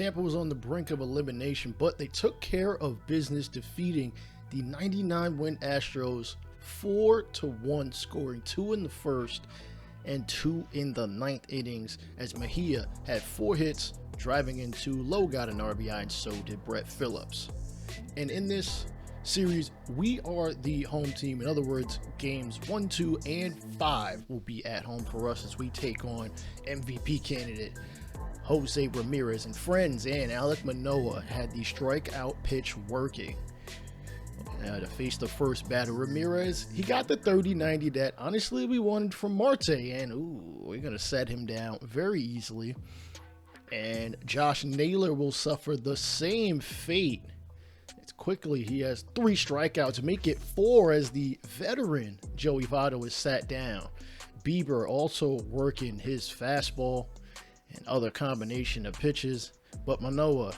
Tampa was on the brink of elimination, but they took care of business, defeating the 99-win Astros 4-1, scoring 2 in the first and 2 in the ninth innings, as Mejia had 4 hits, driving in 2. Lowe got an RBI, and so did Brett Phillips. And in this series, we are the home team. In other words, games 1, 2, and 5 will be at home for us as we take on MVP candidate Jose Ramirez and friends. And Alek Manoah had the strikeout pitch working to face the first batter. Ramirez, he got the 30-90 that honestly we wanted from Marte, and we're gonna set him down very easily. And Josh Naylor will suffer the same fate. It's quickly, he has 3 strikeouts, make it 4 as the veteran Joey Votto is sat down. Bieber also working his fastball and other combination of pitches, but Manoah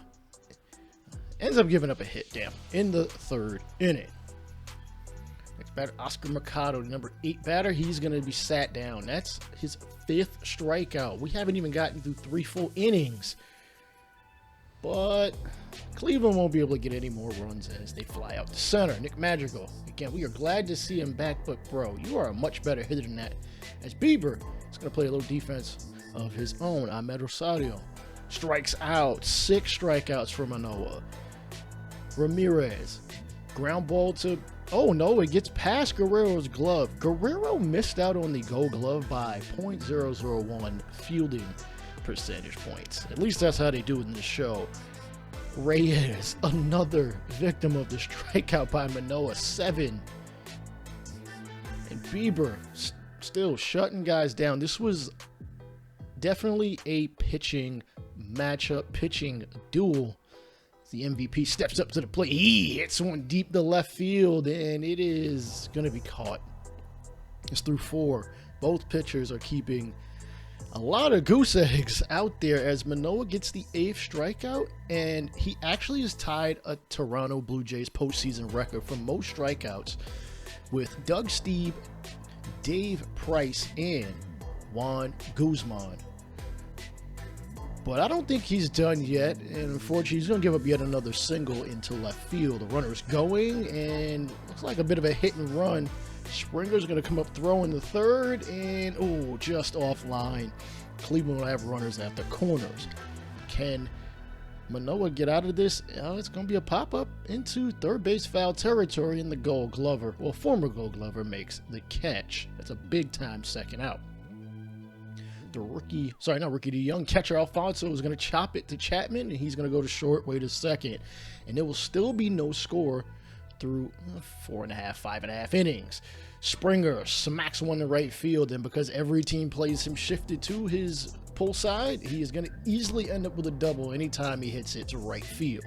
ends up giving up a hit, in the 3rd inning. Next batter, Oscar Mercado, number 8 batter. He's going to be sat down. That's his 5th strikeout. We haven't even gotten through 3 full innings. But Cleveland won't be able to get any more runs as they fly out to center. Nick Madrigal, again, we are glad to see him back, but bro, you are a much better hitter than that. As Bieber is going to play a little defense of his own. Ahmed Rosario strikes out. 6 strikeouts for Manoah. Ramirez, ground ball to, oh no, it gets past Guerrero's glove. Guerrero missed out on the Gold Glove by .001 fielding percentage points. At least that's how they do it in the show. Reyes, another victim of the strikeout by Manoah, 7. And Bieber still shutting guys down. This was definitely a pitching matchup, pitching duel. The MVP steps up to the plate. He hits one deep to left field, and it is going to be caught. It's through 4. Both pitchers are keeping a lot of goose eggs out there as Manoah gets the 8th strikeout, and he actually has tied a Toronto Blue Jays postseason record for most strikeouts with Doug Steeb, Dave Price, and Juan Guzman. But I don't think he's done yet, and unfortunately he's going to give up yet another single into left field. The runner's going, and looks like a bit of a hit and run. Springer's going to come up throwing the 3rd, and just offline. Cleveland will have runners at the corners. Can Manoah get out of this? It's going to be a pop-up into third base foul territory, and the Gold Glover, well, former Gold Glover, makes the catch. That's a big-time second out. The young catcher Alfonso is going to chop it to Chapman, and he's going to go to short, wait a second. And there will still be no score through 4.5, 5.5 innings. Springer smacks one to right field, and because every team plays him shifted to his pull side, he is going to easily end up with a double anytime he hits it to right field.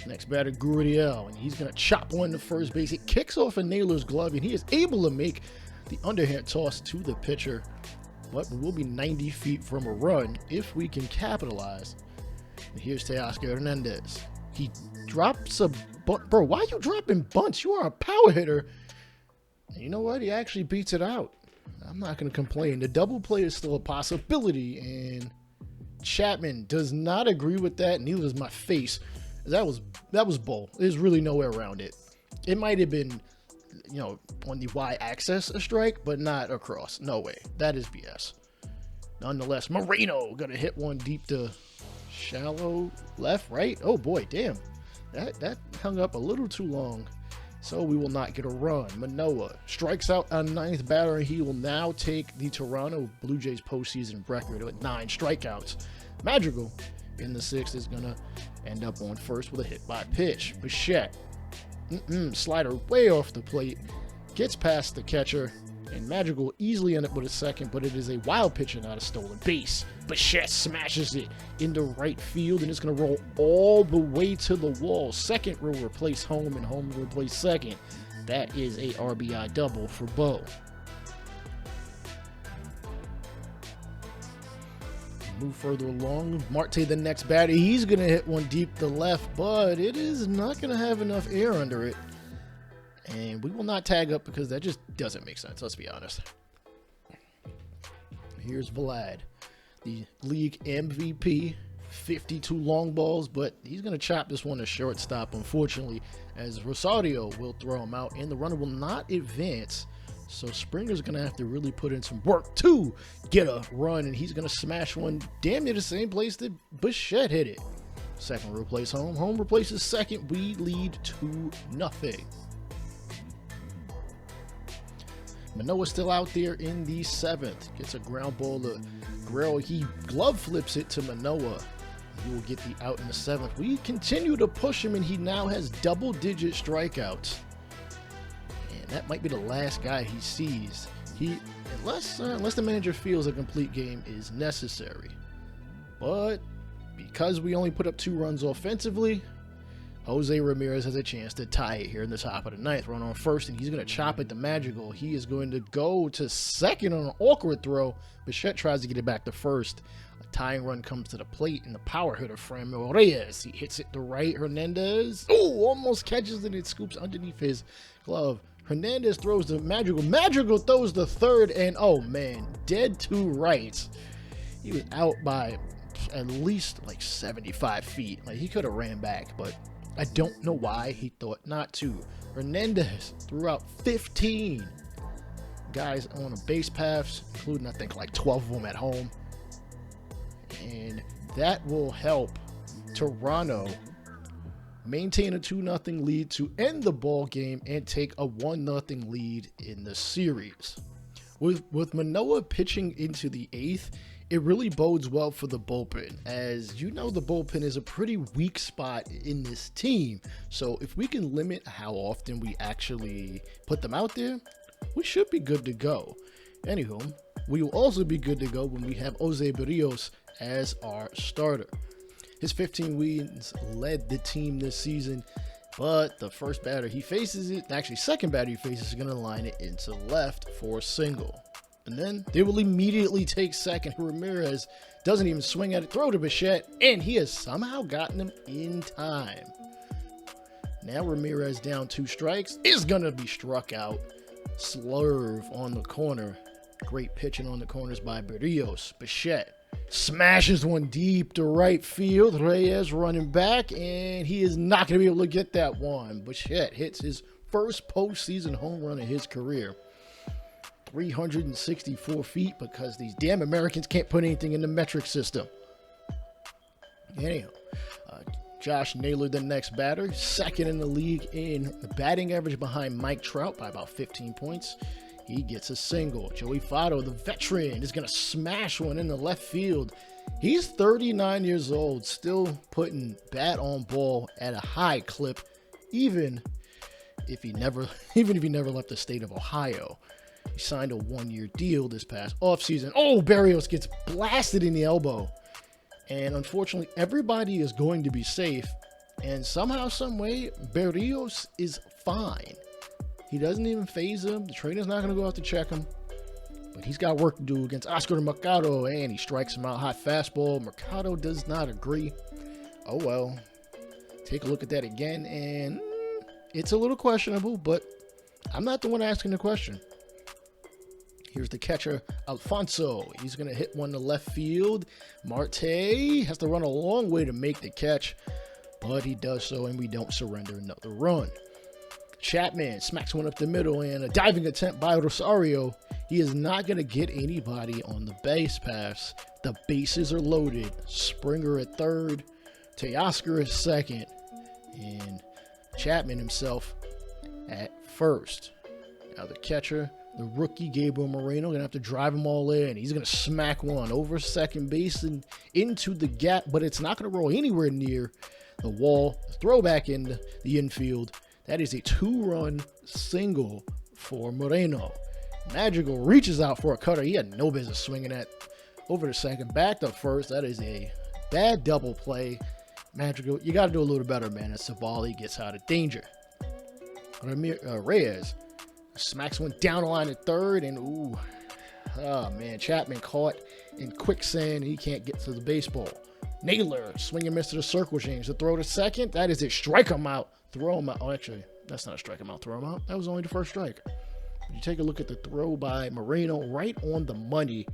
Next batter, Gurriel, and he's going to chop one to first base. It kicks off a Naylor's glove, and he is able to make the underhand toss to the pitcher, but we will be 90 feet from a run if we can capitalize. And here's Teoscar Hernandez. He drops a bunt. Bro, why are you dropping bunts? You are a power hitter. And you know what? He actually beats it out. I'm not going to complain. The double play is still a possibility, and Chapman does not agree with that. Neither does my face. That was bull. There's really nowhere around it. It might have been, on the y-axis a strike, but not across. No way. That is BS. Nonetheless, Moreno gonna hit one deep to shallow left, right. Oh boy, damn. That hung up a little too long. So we will not get a run. Manoah strikes out a 9th batter, and he will now take the Toronto Blue Jays postseason record with 9 strikeouts. Madrigal in the 6th is gonna end up on first with a hit by pitch. Bichette. Slider way off the plate, gets past the catcher, and Madrigal will easily end up with a second, but it is a wild pitch and not a stolen base. Bichette smashes it into right field, and it's going to roll all the way to the wall. Second will replace home, and home will replace second. That is a RBI double for Bo. Move further along. Marte, the next batter, he's going to hit one deep to left, but it is not going to have enough air under it. And we will not tag up because that just doesn't make sense, let's be honest. Here's Vlad. the league MVP. 52 long balls, but he's going to chop this one to shortstop, unfortunately, as Rosario will throw him out, and the runner will not advance. So Springer's going to have to really put in some work to get a run, and he's going to smash one damn near the same place that Bichette hit it. Second replace home. Home replaces second. We lead 2-0. Manoah's still out there in the seventh. Gets a ground ball to Guerrero. He glove flips it to Manoah. He will get the out in the seventh. We continue to push him, and he now has double-digit strikeouts. And that might be the last guy he sees. Unless the manager feels a complete game is necessary. But because we only put up 2 runs offensively, Jose Ramirez has a chance to tie it here in the top of the ninth. Run on first, and he's going to chop it to Madrigal. He is going to go to second on an awkward throw. Bichette tries to get it back to first. A tying run comes to the plate, and the power hitter, Franmil Reyes. He hits it to right. Hernandez, almost catches it, and it scoops underneath his glove. Hernandez throws to Madrigal. Madrigal throws the third, and oh man, dead to right. He was out by at least like 75 feet. Like, he could have ran back, but I don't know why he thought not to. Hernandez threw out 15 guys on the base paths, including I think like 12 of them at home. And that will help Toronto maintain a 2-0 lead to end the ball game and take a 1-0 lead in the series. With Manoah pitching into the eighth, it really bodes well for the bullpen. As you know, the bullpen is a pretty weak spot in this team. So if we can limit how often we actually put them out there, we should be good to go. Anywho, we will also be good to go when we have Jose Berrios as our starter. His 15 wins led the team this season, but the first batter he faces, second batter he faces, is going to line it into left for a single. And then they will immediately take second. Ramirez doesn't even swing at it, throw to Bichette, and he has somehow gotten him in time. Now Ramirez down 2 strikes, is going to be struck out. Slurve on the corner. Great pitching on the corners by Berrios. Bichette smashes one deep to right field. Reyes running back, and he is not going to be able to get that one. Bichette hits his first postseason home run of his career. 364 feet, because these damn Americans can't put anything in the metric system. Anyhow, Josh Naylor, the next batter, second in the league in the batting average behind Mike Trout by about 15 points. He gets a single. Joey Votto, the veteran, is going to smash one in the left field. He's 39 years old, still putting bat on ball at a high clip, even if he never left the state of Ohio. He signed a 1-year deal this past offseason. Oh, Berrios gets blasted in the elbow. And unfortunately, everybody is going to be safe. And somehow, some way, Berrios is fine. He doesn't even phase him. The trainer's not going to go out to check him. But he's got work to do against Oscar Mercado, and he strikes him out. Hot fastball. Mercado does not agree. Oh, well. Take a look at that again, and it's a little questionable, but I'm not the one asking the question. Here's the catcher, Alfonso. He's going to hit one to left field. Marte has to run a long way to make the catch, but he does so, and we don't surrender another run. Chapman smacks one up the middle, and a diving attempt by Rosario. He is not going to get anybody on the base paths. The bases are loaded. Springer at third, Teoscar at second, and Chapman himself at first. Now the catcher, the rookie Gabriel Moreno, going to have to drive them all in. He's going to smack one over second base and into the gap, but it's not going to roll anywhere near the wall. Throw back in the infield. That is a 2-run single for Moreno. Madrigal reaches out for a cutter. He had no business swinging that over to second. Back to first. That is a bad double play. Madrigal, you got to do a little better, man, as Savali gets out of danger. Reyes smacks one down the line at third, and oh man, Chapman caught in quicksand. He can't get to the baseball. Naylor, swing and miss to the circle change. The throw to second, that is it. Strike him out. Throw him out. Oh, actually, that's not a strike him out. Throw him out. That was only the first strike. You take a look at the throw by Moreno, right on the money.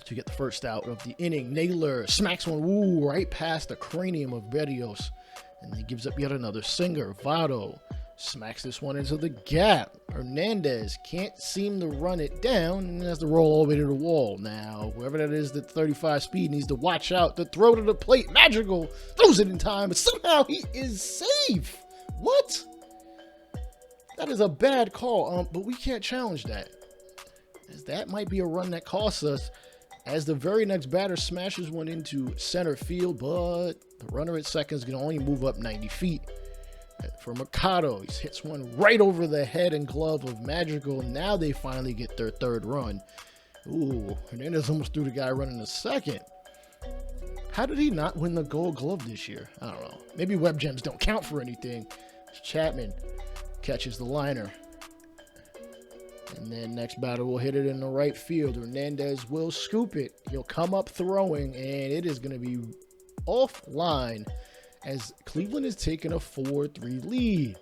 to get the first out of the inning. Naylor smacks one right past the cranium of Berrios, and he gives up yet another single. Votto smacks this one into the gap. Hernandez can't seem to run it down and has to roll all the way to the wall. Now, whoever that is, that 35 speed needs to watch out. The throw to the plate, Magical throws it in time, but somehow he is safe. What? That is a bad call, but we can't challenge that, as that might be a run that costs us, as the very next batter smashes one into center field, but the runner at second is going to only move up 90 feet. For Mercado, he hits one right over the head and glove of Magical. Now they finally get their third run. Ooh, Hernandez almost threw the guy running to second. How did he not win the Gold Glove this year? I don't know. Maybe web gems don't count for anything. Chapman catches the liner. And then next batter will hit it in the right field. Hernandez will scoop it. He'll come up throwing, and it is going to be offline, as Cleveland is taking a 4-3 lead.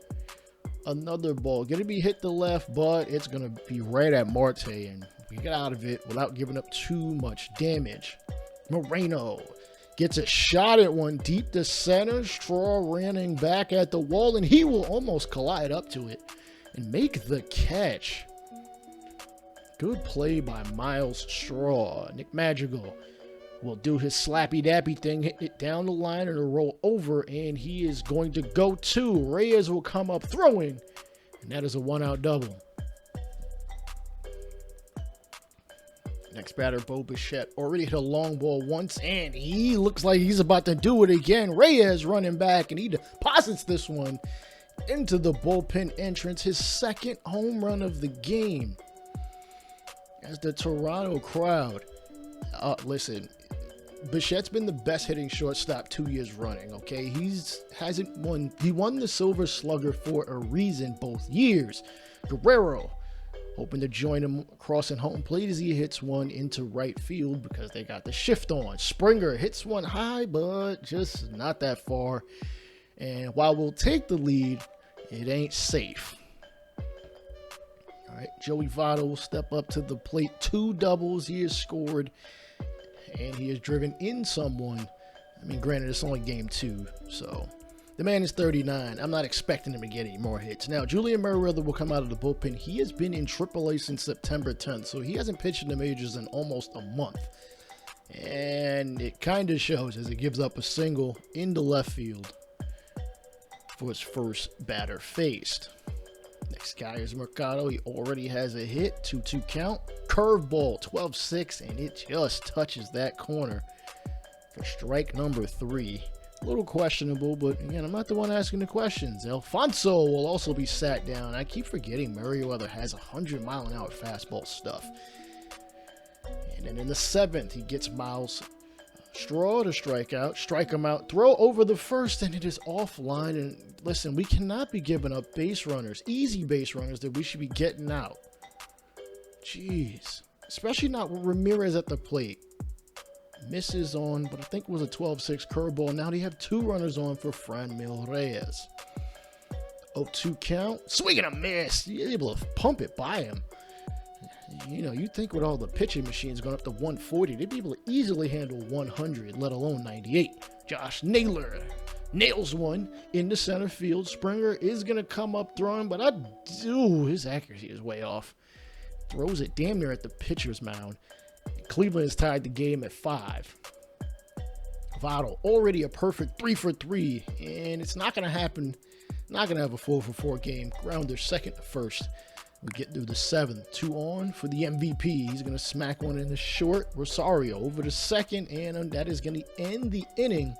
Another ball going to be hit to left, but it's going to be right at Marte, and we get out of it without giving up too much damage. Moreno gets a shot at one deep to center. Straw running back at the wall, and he will almost collide up to it and make the catch. Good play by Miles Straw. Nick Madrigal will do his slappy-dappy thing, hit it down the line and a roll over, and he is going to go two. Reyes will come up throwing, and that is a one-out double. Next batter, Bo Bichette, already hit a long ball once, and he looks like he's about to do it again. Reyes running back, and he deposits this one into the bullpen entrance, his second home run of the game. As the Toronto crowd, listen, Bichette's been the best hitting shortstop 2 years running, okay? He won the Silver Slugger for a reason both years. Guerrero hoping to join him crossing home plate as he hits one into right field because they got the shift on. Springer hits one high, but just not that far. And while we'll take the lead, it ain't safe. All right, Joey Votto will step up to the plate. 2 doubles he has scored, and he has driven in someone. I mean, granted, it's only game 2, so the man is 39. I'm not expecting him to get any more hits. Now, Julian Merriweather will come out of the bullpen. He has been in AAA since September 10th, so he hasn't pitched in the majors in almost a month. And it kind of shows as he gives up a single into left field for his first batter faced. Next guy is Mercado. He already has a hit, 2-2 count. Curveball, 12-6, and it just touches that corner for strike number 3. A little questionable, but again, I'm not the one asking the questions. Alfonso will also be sat down. I keep forgetting Merriweather has 100-mile-an-hour fastball stuff. And then in the 7th, he gets Miles Straw to strike him out, throw over the first, and it is offline. And listen, we cannot be giving up base runners, easy base runners that we should be getting out. Jeez, especially not with Ramirez at the plate. Misses on, but I think it was a 12-6 curveball. Now they have 2 runners on for Franmil Reyes. 0-2 count, swing and a miss. You're able to pump it by him. You know, you think with all the pitching machines going up to 140, they'd be able to easily handle 100, let alone 98. Josh Naylor nails one into center field. Springer is going to come up throwing, but his accuracy is way off. Throws it damn near at the pitcher's mound. Cleveland has tied the game at 5. Votto already a perfect 3-for-3, and it's not going to happen. Not going to have a 4-for-4 game. Grounder second to first. We get through the 7th. 2 on for the MVP. He's going to smack one in the short. Rosario over to second, and that is going to end the inning.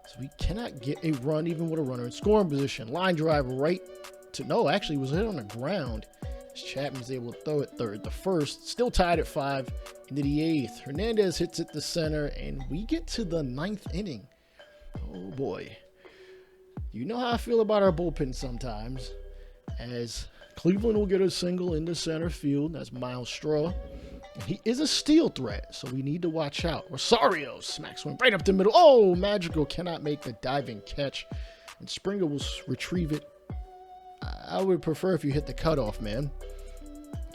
So we cannot get a run even with a runner in scoring position. Line drive right to, no, actually it was hit on the ground. Chapman's able to throw it third to first. Still tied at 5 into the 8th. Hernandez hits it to center, and we get to the 9th inning. Oh boy. You know how I feel about our bullpen sometimes. As Cleveland will get a single into center field. That's Miles Straw. And he is a steal threat, so we need to watch out. Rosario smacks one right up the middle. Oh, Magical cannot make the diving catch. And Springer will retrieve it. I would prefer if you hit the cutoff, man.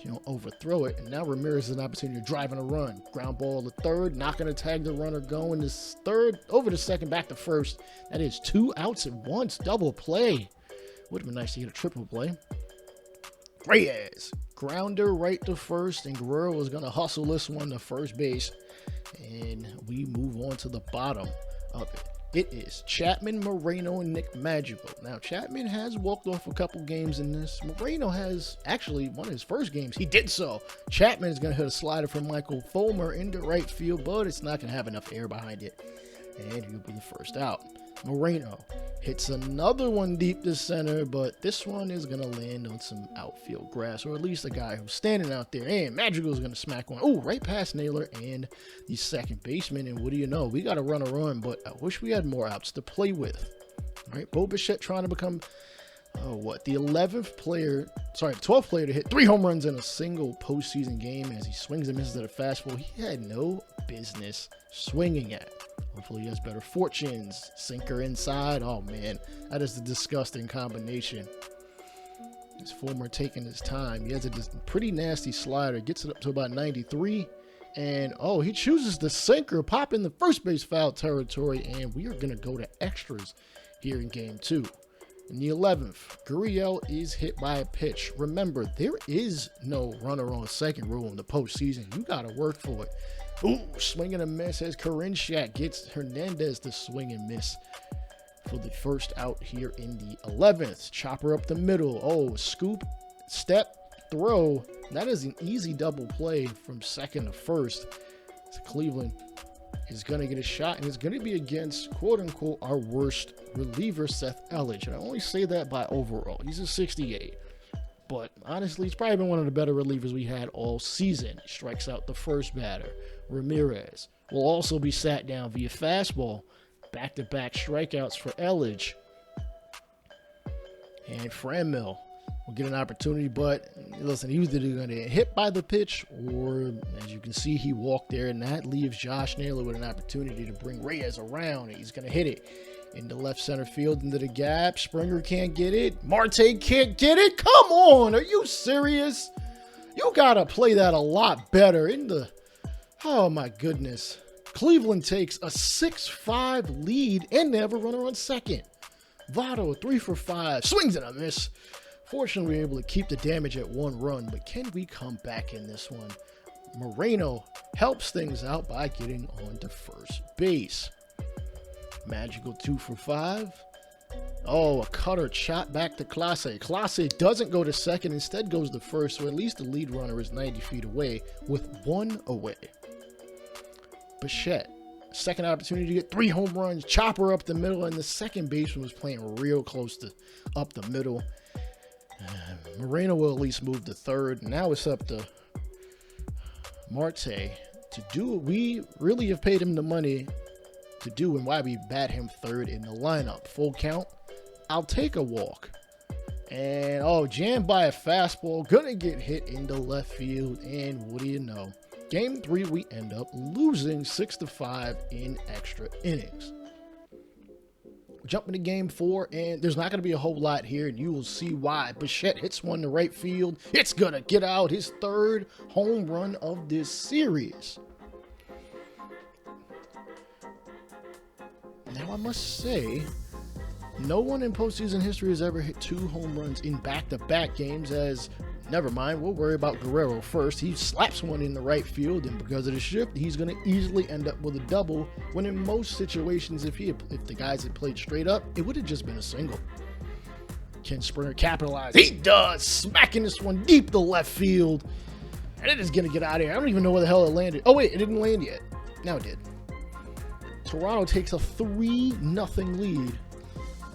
You don't overthrow it. And now Ramirez has an opportunity to drive and a run. Ground ball to third, not going to tag the runner, going to third, over to second, back to first. That is 2 outs at once. Double play. Would have been nice to get a triple play. Reyes, grounder right to first, and Guerrero was going to hustle this one to first base. And we move on to the bottom of it. It is Chapman, Moreno, and Nick Madrigal. Now, Chapman has walked off a couple games in this. Moreno has actually won his first games. He did so. Chapman is going to hit a slider from Michael Fulmer into right field, but it's not going to have enough air behind it. And he'll be the first out. Moreno hits another one deep to center, but this one is going to land on some outfield grass, or at least a guy who's standing out there. And Madrigal is going to smack one. Oh, right past Naylor and the second baseman. And what do you know? We got to run a run, but I wish we had more outs to play with. All right, Bo Bichette trying to become, the 12th player to hit 3 home runs in a single postseason game as he swings and misses at a fastball he had no business swinging at. Hopefully he has better fortunes. Sinker inside. Oh, man. That is a disgusting combination. This Fulmer taking his time. He has a pretty nasty slider. Gets it up to about 93. And, he chooses the sinker. Pop in the first base foul territory. And we are going to go to extras here in game 2. In the 11th, Gurriel is hit by a pitch. Remember, there is no runner on second rule in the postseason. You got to work for it. Ooh, swing and a miss as Karinchak gets Hernandez to swing and miss for the first out here in the 11th. Chopper up the middle. Oh, scoop, step, throw. That is an easy double play from second to first. So Cleveland is going to get a shot, and it's going to be against, quote-unquote, our worst reliever, Seth Elledge. And I only say that by overall. He's a 68. But honestly, he's probably been one of the better relievers we had all season. He strikes out the first batter. Ramirez will also be sat down via fastball. Back-to-back strikeouts for Elledge. And Franmil will get an opportunity, but listen, he was either going to get hit by the pitch, or as you can see, he walked there, and that leaves Josh Naylor with an opportunity to bring Reyes around. He's going to hit it into left center field, into the gap. Springer can't get it. Marte can't get it. Come on, are you serious? You got to play that a lot better. Oh my goodness. Cleveland takes a 6-5 lead, and they have a runner on second. Votto, 3 for 5, swings and a miss. Fortunately, we were able to keep the damage at 1 run, but can we come back in this one? Moreno helps things out by getting on to first base. Madrigal, 2 for 5. Oh, a cutter shot back to Clase. Clase doesn't go to second, instead goes to first, so at least the lead runner is 90 feet away with 1 away. Bichette, second opportunity to get 3 home runs. Chopper up the middle, and the second baseman was playing real close to up the middle. Moreno will at least move to third. Now it's up to Marte to do what we really have paid him the money to do, and why we bat him third in the lineup. Full count. I'll take a walk. And jammed by a fastball, gonna get hit into left field, and what do you know? Game 3, we end up losing 6-5 in extra innings. Jump into game 4, and there's not going to be a whole lot here, and you will see why. Bichette hits one to right field. It's going to get out, his 3rd home run of this series. Now, I must say, no one in postseason history has ever hit 2 home runs in back-to-back games, as never mind, we'll worry about Guerrero first. He slaps one in the right field, and because of the shift, he's going to easily end up with a double, when in most situations, if the guys had played straight up, it would have just been a single. Can Springer capitalize? He does! Smacking this one deep to left field, and it is going to get out of here. I don't even know where the hell it landed. Oh, wait, it didn't land yet. Now it did. Toronto takes a 3-0 lead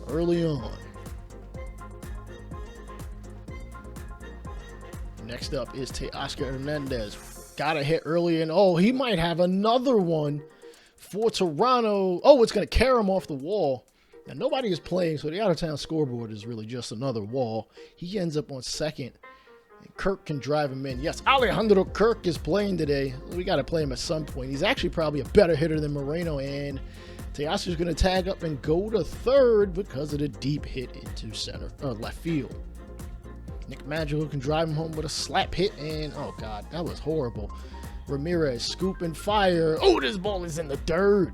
early on. Next up is Teoscar Hernandez. Got a hit early, and he might have another one for Toronto. It's going to carry him off the wall. Now, nobody is playing, so the out-of-town scoreboard is really just another wall. He ends up on second, and Kirk can drive him in. Yes, Alejandro Kirk is playing today. We got to play him at some point. He's actually probably a better hitter than Moreno, and Teoscar's going to tag up and go to third because of the deep hit into left field. Nick Madrigal can drive him home with a slap hit, and oh god, that was horrible. Ramirez scoop and fire. Oh, this ball is in the dirt.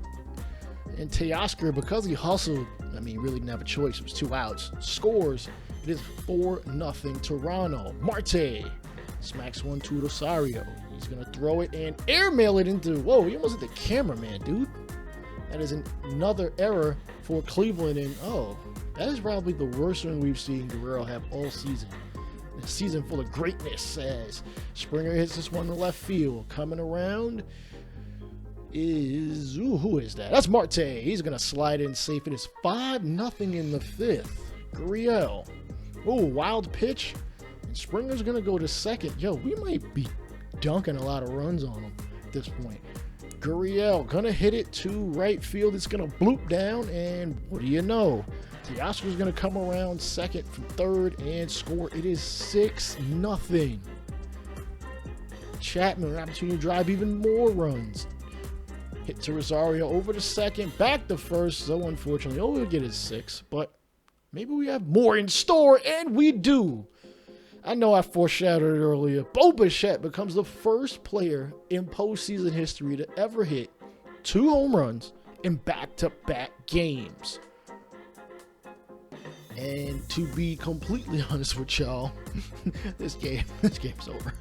And Teoscar, because he hustled, I mean, really didn't have a choice. It was 2 outs. Scores. It is 4-0 Toronto. Marte smacks one to Rosario. He's going to throw it and airmail it into, whoa, he almost hit the cameraman, dude. That is another error for Cleveland. And oh, that is probably the worst one we've seen Guerrero have all season. A season full of greatness as Springer hits this one to left field. Coming around is, who is that? That's Marte. He's going to slide in safe. It is 5-0 in the 5th. Gurriel. Oh, wild pitch. And Springer's going to go to second. Yo, we might be dunking a lot of runs on him at this point. Gurriel going to hit it to right field. It's going to bloop down, and what do you know? Teoscar's going to come around second from third and score. It is 6-0. Chapman, an opportunity to drive even more runs. Hit to Rosario over to second, back to first. So unfortunately, all we'll get is 6, but maybe we have more in store, and we do. I know I foreshadowed it earlier. Bo Bichette becomes the first player in postseason history to ever hit 2 home runs in back-to-back games. And to be completely honest with y'all, this game's over.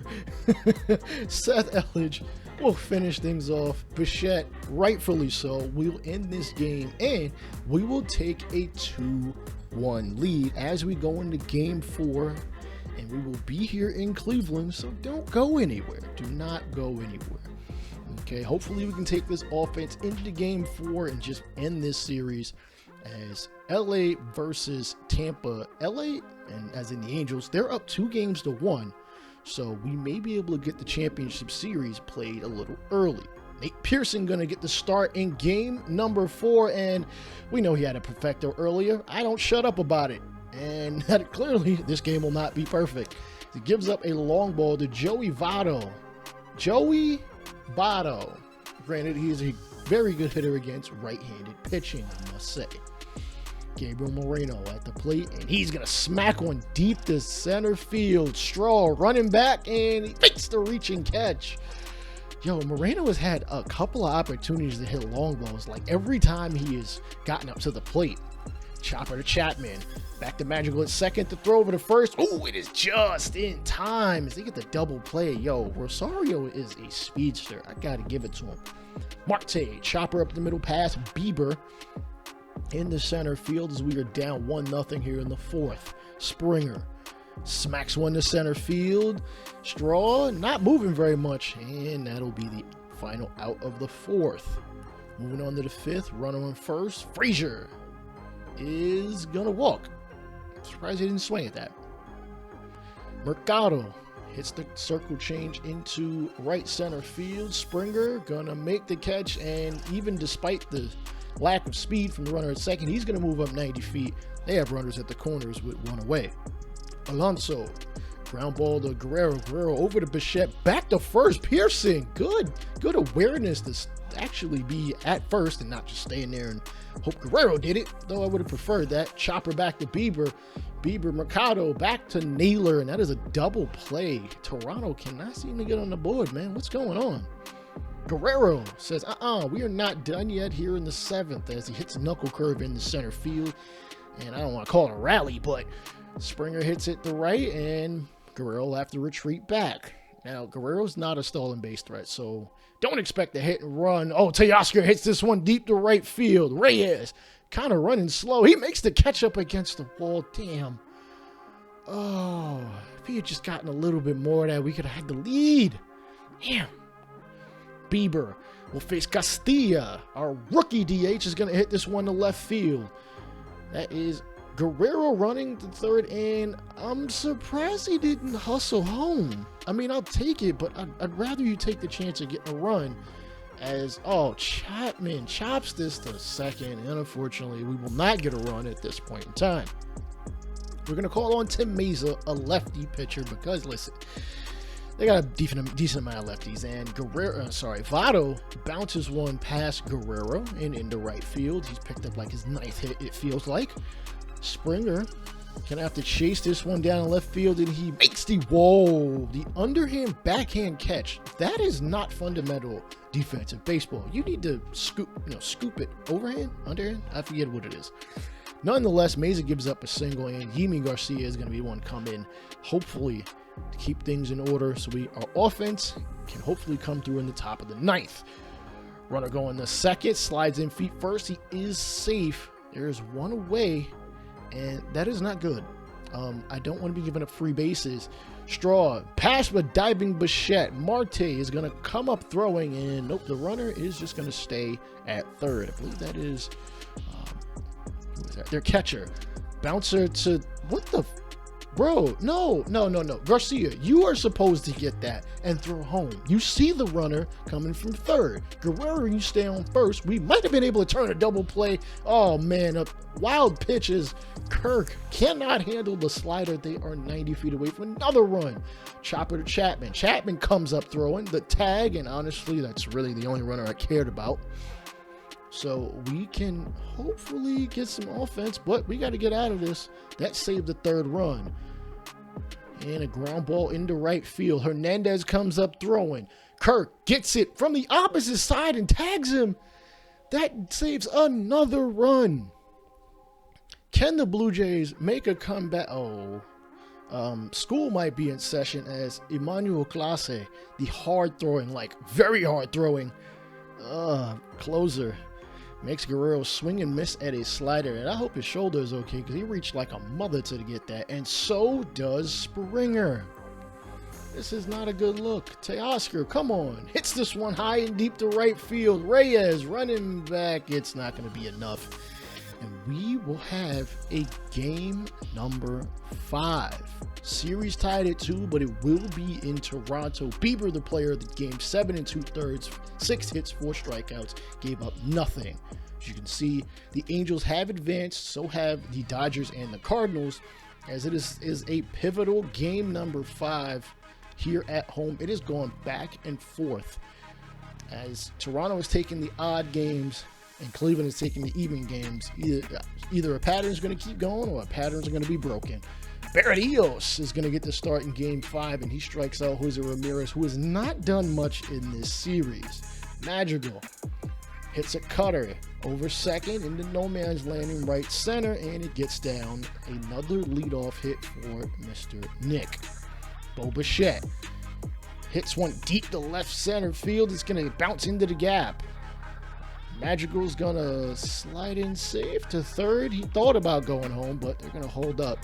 Seth Elledge will finish things off. Bichette, rightfully so, will end this game, and we will take a 2-1 lead as we go into game 4. And we will be here in Cleveland, so don't go anywhere. Do not go anywhere. Okay, hopefully we can take this offense into game 4 and just end this series as LA versus Tampa. LA, and as in the Angels, they're up 2-1, so we may be able to get the championship series played a little early. Nate Pearson gonna get the start in game number 4, and we know he had a perfecto earlier. I don't shut up about it. And that clearly, this game will not be perfect. He gives up a long ball to Joey Votto. Joey Votto. Granted, he is a very good hitter against right-handed pitching, I must say. Gabriel Moreno at the plate, and he's going to smack one deep to center field. Straw running back, and he makes the reaching catch. Yo, Moreno has had a couple of opportunities to hit long balls, like every time he has gotten up to the plate. Chopper to Chapman. Back to Madrigal at second to throw over to first. Oh, it is just in time as they get the double play. Yo, Rosario is a speedster. I got to give it to him. Marte, chopper up the middle pass. Bieber in the center field as we are down 1-0 here in the 4th. Springer smacks one to center field. Straw not moving very much, and that'll be the final out of the 4th. Moving on to the 5th, runner on first. Frazier is gonna walk. Surprised he didn't swing at that. Mercado hits the circle change into right center field. Springer gonna make the catch, and even despite the lack of speed from the runner at second, he's gonna move up 90 feet. They have runners at the corners with one away. Alonso, ground ball to Guerrero. Guerrero over to Bichette, back to first. Pearson, good awareness to actually be at first and not just staying there and hope Guerrero did it, though I would have preferred that. Chopper back to Bieber. Mercado back to Naylor, and that is a double play. Toronto cannot seem to get on the board, man. What's going on? Guerrero says, we are not done yet here in the 7th as he hits a knuckle curve in the center field. And I don't want to call it a rally, but Springer hits it to right, and Guerrero will have to retreat back. Now, Guerrero's not a stolen base threat, so don't expect a hit and run. Oh, Teoscar hits this one deep to right field. Reyes kind of running slow. He makes the catch up against the wall. Damn. Oh, if he had just gotten a little bit more of that, we could have had the lead. Damn. Bieber will face Castilla. Our rookie DH is going to hit this one to left field. That is Guerrero running to third, and I'm surprised he didn't hustle home. I mean, I'll take it, but I'd rather you take the chance of getting a run as, Chapman chops this to second, and unfortunately, we will not get a run at this point in time. We're going to call on Tim Mesa, a lefty pitcher, because, listen, they got a decent amount of lefties, and Votto bounces one past Guerrero and into right field. He's picked up like his 9th hit, it feels like. Springer Gonna have to chase this one down in left field, and he makes the underhand backhand catch. That is not fundamental defensive baseball. You need to scoop it overhand, underhand. I forget what it is. Nonetheless, Meza gives up a single, and Yimi Garcia is going to be one come in, hopefully, to keep things in order. So our offense can hopefully come through in the top of the ninth. Runner going to second, slides in feet first. He is safe. There is one away, and that is not good. I don't want to be giving up free bases. Straw, pass with diving Bichette. Marte is going to come up throwing, and nope, the runner is just going to stay at third. I believe that is, who is that? Their catcher. Bouncer to, what the, bro, no. Garcia, you are supposed to get that and throw home. You see the runner coming from third. Guerrero, you stay on first. We might have been able to turn a double play. Oh, man, a wild pitches. Kirk cannot handle the slider. They are 90 feet away from another run. Chopper to Chapman. Chapman comes up throwing the tag, and honestly, that's really the only runner I cared about. So we can hopefully get some offense, but we got to get out of this. That saved the third run. And a ground ball into right field. Hernandez comes up throwing. Kirk gets it from the opposite side and tags him. That saves another run. Can the Blue Jays make a comeback? School might be in session as Emmanuel Clase, the hard-throwing, very hard-throwing closer, makes Guerrero swing and miss at a slider. And I hope his shoulder is okay because he reached like a mother to get that. And so does Springer. This is not a good look. Teoscar, come on. Hits this one high and deep to right field. Reyes running back. It's not going to be enough. And we will have a game number 5. Series tied at 2, but it will be in Toronto. Bieber, the player of the game, 7 2/3, 6 hits, 4 strikeouts, gave up nothing. As you can see, the Angels have advanced, so have the Dodgers and the Cardinals, as it is a pivotal game number 5 here at home. It is going back and forth as Toronto is taking the odd games and Cleveland is taking the even games. Either a pattern is going to keep going or a patterns are going to be broken. Berrios is going to get the start in game 5, and he strikes out Jose Ramirez, who has not done much in this series. Madrigal hits a cutter over second into no man's land in right center, and it gets down. Another leadoff hit for Mr. Nick. Bo Bichette hits one deep to left center field. It's going to bounce into the gap. Madrigal's going to slide in safe to third. He thought about going home, but they're going to hold up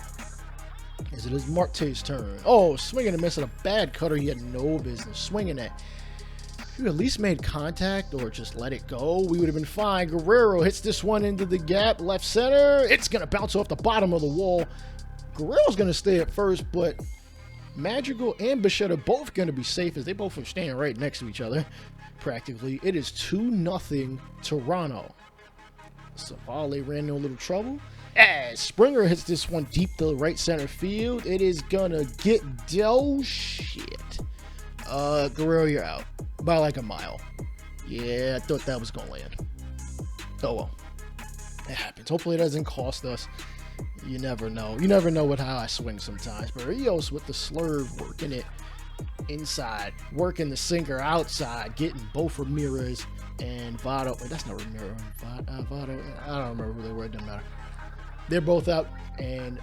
as it is Marte's turn. Oh, swinging and missing a bad cutter he had no business swinging at. If you at least made contact or just let it go, we would have been fine. Guerrero hits this one into the gap, left center. It's going to bounce off the bottom of the wall. Guerrero's going to stay at first, but Madrigal and Bichette are both going to be safe as they both are standing right next to each other. Practically, it is 2-0 Toronto. Savale ran no little trouble. As Springer hits this one deep to right center field, it is gonna get shit. Guerrero, you're out by like a mile. Yeah, I thought that was gonna land. Oh well, it happens. Hopefully, it doesn't cost us. You never know. You never know with how I swing sometimes. But Rios with the slurve, working it inside, working the sinker outside, getting both Ramirez and Votto. Wait, that's not Ramirez. Votto. I don't remember who they were. It doesn't matter. They're both out, and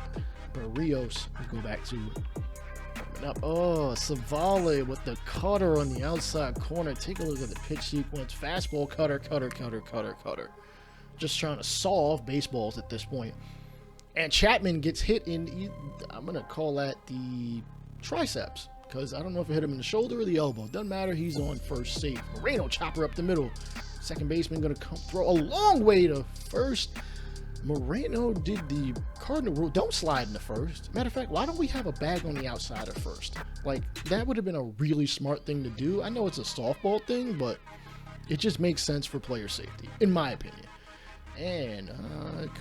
Barrios, we go back to warming up. Oh, Savale with the cutter on the outside corner. Take a look at the pitch sequence. Fastball, cutter. Just trying to solve baseballs at this point. And Chapman gets hit in, I'm going to call that the triceps, because I don't know if it hit him in the shoulder or the elbow. Doesn't matter. He's on first safe. Moreno, chopper up the middle. Second baseman going to come throw a long way to first. Moreno did the Cardinal rule. Don't slide in the first. Matter of fact, why don't we have a bag on the outside at first? Like, that would have been a really smart thing to do. I know it's a softball thing, but it just makes sense for player safety, in my opinion. And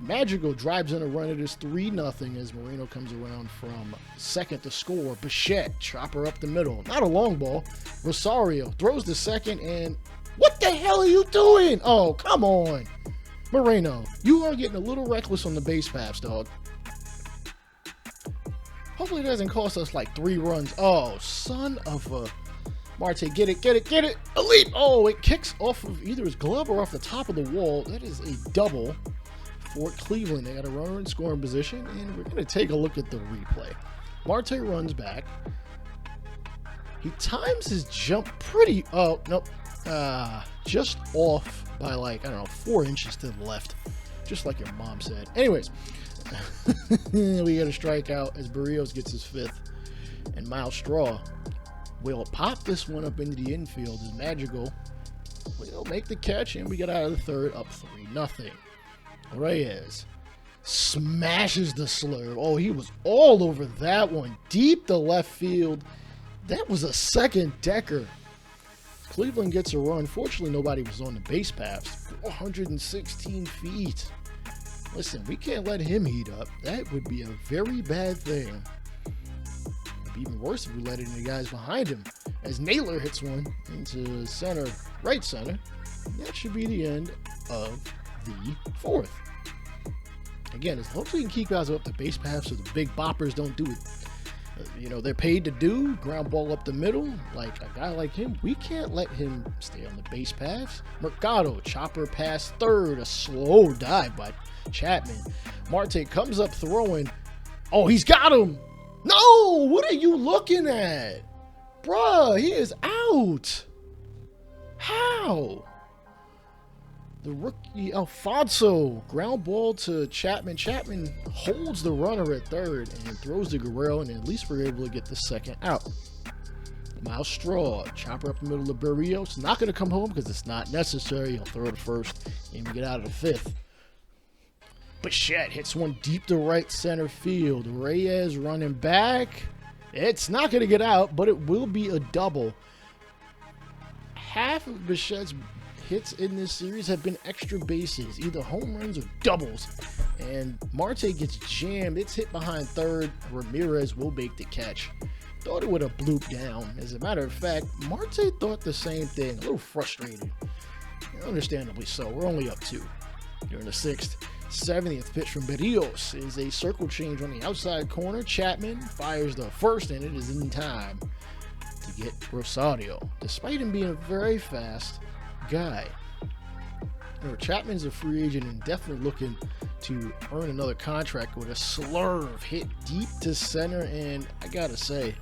Madrigal drives in a run. It is 3-0 as Moreno comes around from second to score. Bichette, chopper up the middle. Not a long ball. Rosario throws the second, and what the hell are you doing? Oh, come on. Moreno, you are getting a little reckless on the base paths, dog. Hopefully it doesn't cost us like 3 runs. Oh, son of a... Marte, get it, get it, get it. A leap. Oh, it kicks off of either his glove or off the top of the wall. That is a double for Cleveland. They got a runner in scoring position, and we're going to take a look at the replay. Marte runs back. He times his jump pretty... Oh, nope. Just off by like, I don't know, 4 inches to the left. Just like your mom said. Anyways, we got a strikeout as Berrios gets his 5th. And Miles Straw will pop this one up into the infield. Is Magical will make the catch, and we get out of the 3rd up 3-0. Reyes smashes the slurve. Oh, he was all over that one. Deep to left field. That was a second decker. Cleveland gets a run. Fortunately, nobody was on the base paths. 416 feet. Listen, we can't let him heat up. That would be a very bad thing. It'd be even worse if we let it in the guys behind him. As Naylor hits one into center, right center. That should be the end of the 4th. Again, as long as we can keep guys up the base paths so the big boppers don't do it. You know, they're paid to do ground ball up the middle. Like a guy like him, we can't let him stay on the base paths. Mercado, chopper past 3rd, a slow dive by Chapman. Marte comes up throwing. Oh, he's got him. No, what are you looking at? Bruh, he is out. How? The rookie Alfonso, ground ball to Chapman. Chapman holds the runner at 3rd and throws to Guerrero, and at least we're able to get the 2nd out. Miles Straw, chopper up the middle of Berrios. Not going to come home because it's not necessary. He'll throw to 1st, and we get out of the 5th. Bichette hits one deep to right center field. Reyes running back. It's not going to get out, but it will be a double. Half of Bichette's hits in this series have been extra bases, either home runs or doubles. And Marte gets jammed. It's hit behind 3rd. Ramirez will make the catch. Thought it would have blooped down. As a matter of fact, Marte thought the same thing. A little frustrated. Understandably so. We're only up 2 during the 6th. 70th pitch from Berrios is a circle change on the outside corner. Chapman fires the 1st, and it is in time to get Rosario, despite him being a very fast guy. Remember, Chapman's a free agent and definitely looking to earn another contract with a slurve hit deep to center. And I gotta say,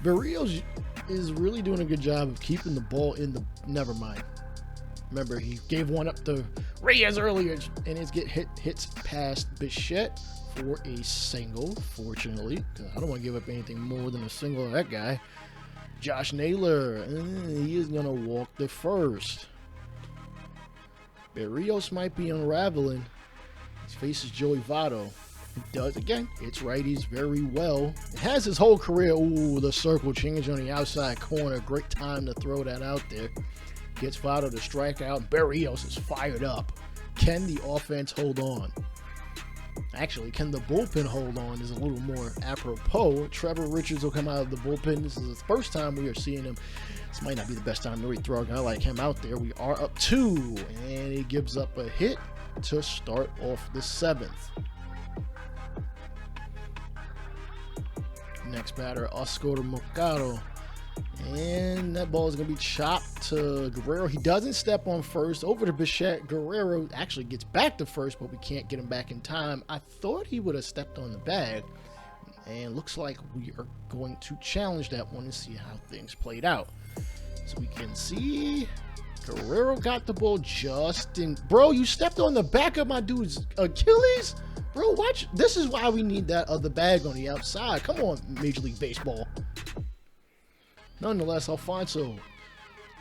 Berrios is really doing a good job of keeping the ball in the... Never mind. Remember, he gave one up to Reyes earlier, and hits past Bichette for a single, fortunately, because I don't want to give up anything more than a single of that guy. Josh Naylor, he is going to walk the 1st. Berrios might be unraveling. His face is Joey Votto. He does, again, it's righties very well. It has his whole career. Ooh, the circle change on the outside corner. Great time to throw that out there. Gets Votto to strike out. Berrios is fired up. Can the offense hold on? Actually, can the bullpen hold on is a little more apropos. Trevor Richards will come out of the bullpen. This is the first time we are seeing him. This might not be the best time to really throw a guy like him out there. We are up 2, and he gives up a hit to start off the 7th. Next batter, Oscar Mercado. And that ball is going to be chopped to Guerrero. He doesn't step on 1st. Over to Bichette. Guerrero actually gets back to 1st, but we can't get him back in time. I thought he would have stepped on the bag. And looks like we are going to challenge that one and see how things played out. So we can see Guerrero got the ball just in. Bro, you stepped on the back of my dude's Achilles? Bro, watch. This is why we need that other bag on the outside. Come on, Major League Baseball. Nonetheless, Alfonso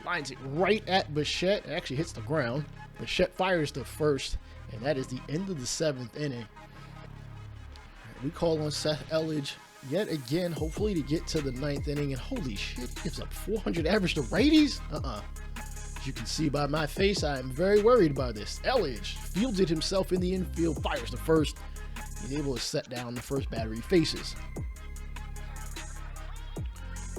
lines it right at Bichette. It actually hits the ground. Bichette fires the 1st, and that is the end of the 7th inning. We call on Seth Elledge yet again, hopefully to get to the 9th inning. And holy shit, he gives up 400 average to righties? As you can see by my face, I am very worried about this. Elledge fields it himself in the infield, fires the 1st. He's able to set down the first batter he faces.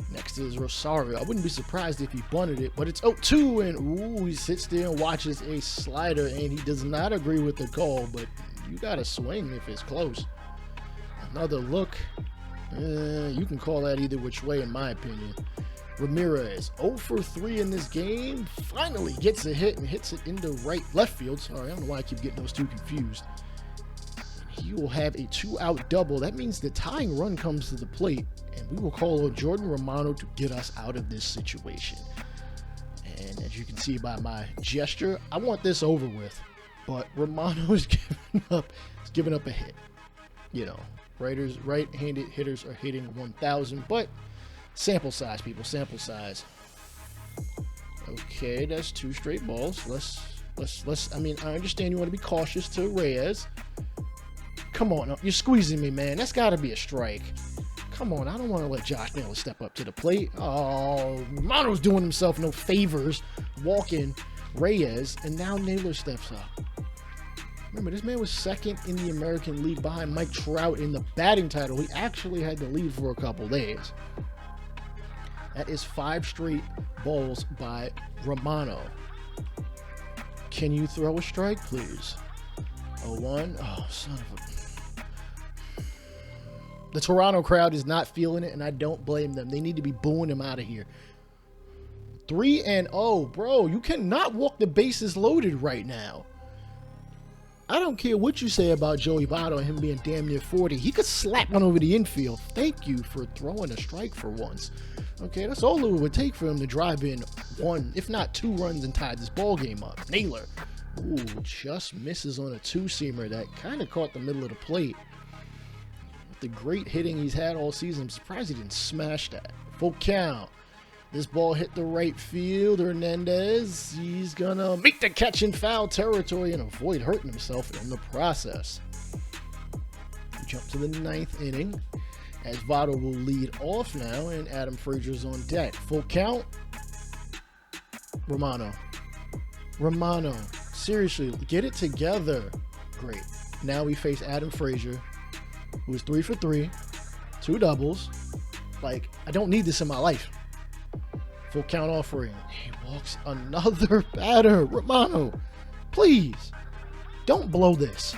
Next is Rosario. I wouldn't be surprised if he bunted it, but it's 0-2, and ooh, he sits there and watches a slider, and he does not agree with the call, but you got to swing if it's close. Another look. You can call that either which way, in my opinion. Ramirez, 0 for 3 in this game. Finally gets a hit and hits it into left field. Sorry, I don't know why I keep getting those two confused. He will have a 2-out double. That means the tying run comes to the plate, and we will call on Jordan Romano to get us out of this situation. And as you can see by my gesture, I want this over with. But Romano is giving up a hit. You know, right-handed hitters are hitting 1,000, but sample size, people, sample size. Okay, that's 2 straight balls. Let's. I mean, I understand you want to be cautious to Reyes. Come on, you're squeezing me, man. That's got to be a strike. Come on, I don't want to let Josh Naylor step up to the plate. Oh, Romano's doing himself no favors, walking Reyes, and now Naylor steps up. Remember, this man was second in the American League behind Mike Trout in the batting title. He actually had the lead for a couple days. That is 5 straight balls by Romano. Can you throw a strike, please? 0-1. Oh, son of a... The Toronto crowd is not feeling it, and I don't blame them. They need to be booing him out of here. 3-0, bro. You cannot walk the bases loaded right now. I don't care what you say about Joey Votto and him being damn near 40. He could slap one over the infield. Thank you for throwing a strike for once. Okay, that's all it would take for him to drive in 1, if not 2 runs and tie this ball game up. Naylor, ooh, just misses on a 2-seamer that kind of caught the middle of the plate. With the great hitting he's had all season, I'm surprised he didn't smash that. Full count. This ball hit the right field. Hernandez, he's gonna make the catch in foul territory and avoid hurting himself in the process. We jump to the 9th inning as Votto will lead off now, and Adam Frazier's on deck. Full count. Romano, seriously, get it together. Great. Now we face Adam Frazier, who is 3 for 3, 2 doubles. Like, I don't need this in my life. Full count offering. He walks another batter. Romano, please don't blow this.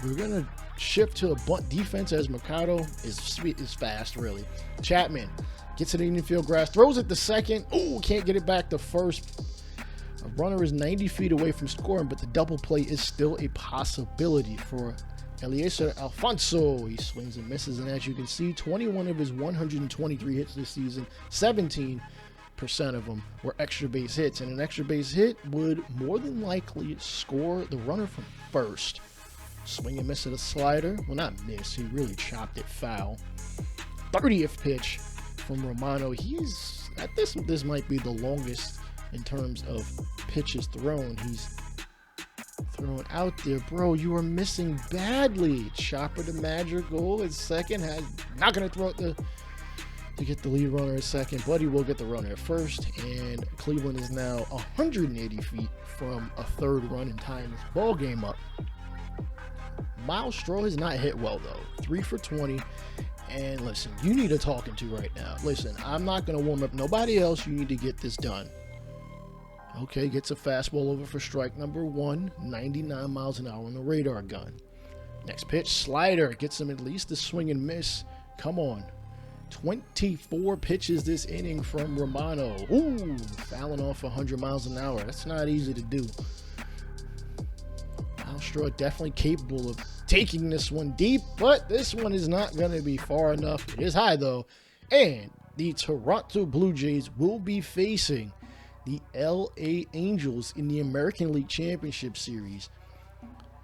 We're gonna shift to a bunt defense as Mercado is fast, really. Chapman gets it in the infield grass, throws it to second. Ooh, can't get it back to first. A runner is 90 feet away from scoring, but the double play is still a possibility for Eliezer Alfonso. He swings and misses, and as you can see, 21 of his 123 hits this season, 17% of them were extra base hits, and an extra base hit would more than likely score the runner from first. Swing and miss at a slider. Well, not miss, he really chopped it foul. 30th pitch from Romano. He's at this might be the longest in terms of pitches thrown. He's thrown out there. Bro, you are missing badly. Chopper to Madrigal at second. Not going to throw it to get the lead runner at second, but he will get the runner at first. And Cleveland is now 180 feet from a 3rd run and tying this ball game up. Miles Straw has not hit well, though. 3 for 20. And listen, you need a talking to right now. Listen, I'm not going to warm up nobody else. You need to get this done. Okay, gets a fastball over for strike number 1, 99 miles an hour on the radar gun. Next pitch, slider, gets him at least a swing and miss. Come on. 24 pitches this inning from Romano. Ooh, fouling off 100 miles an hour. That's not easy to do. Straw definitely capable of taking this one deep, but this one is not going to be far enough. It is high, though. And the Toronto Blue Jays will be facing the LA Angels in the American League Championship Series.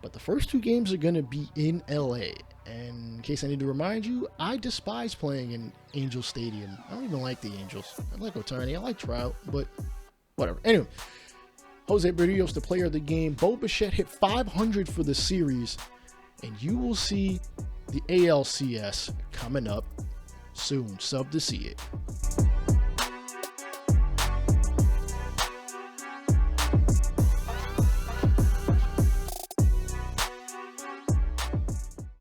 But the first 2 games are going to be in LA. And in case I need to remind you, I despise playing in Angel Stadium. I don't even like the Angels. I like Ohtani, I like Trout, but whatever. Anyway, Jose Berrios, the player of the game. Bo Bichette hit 500 for the series. And you will see the ALCS coming up soon. Sub to see it.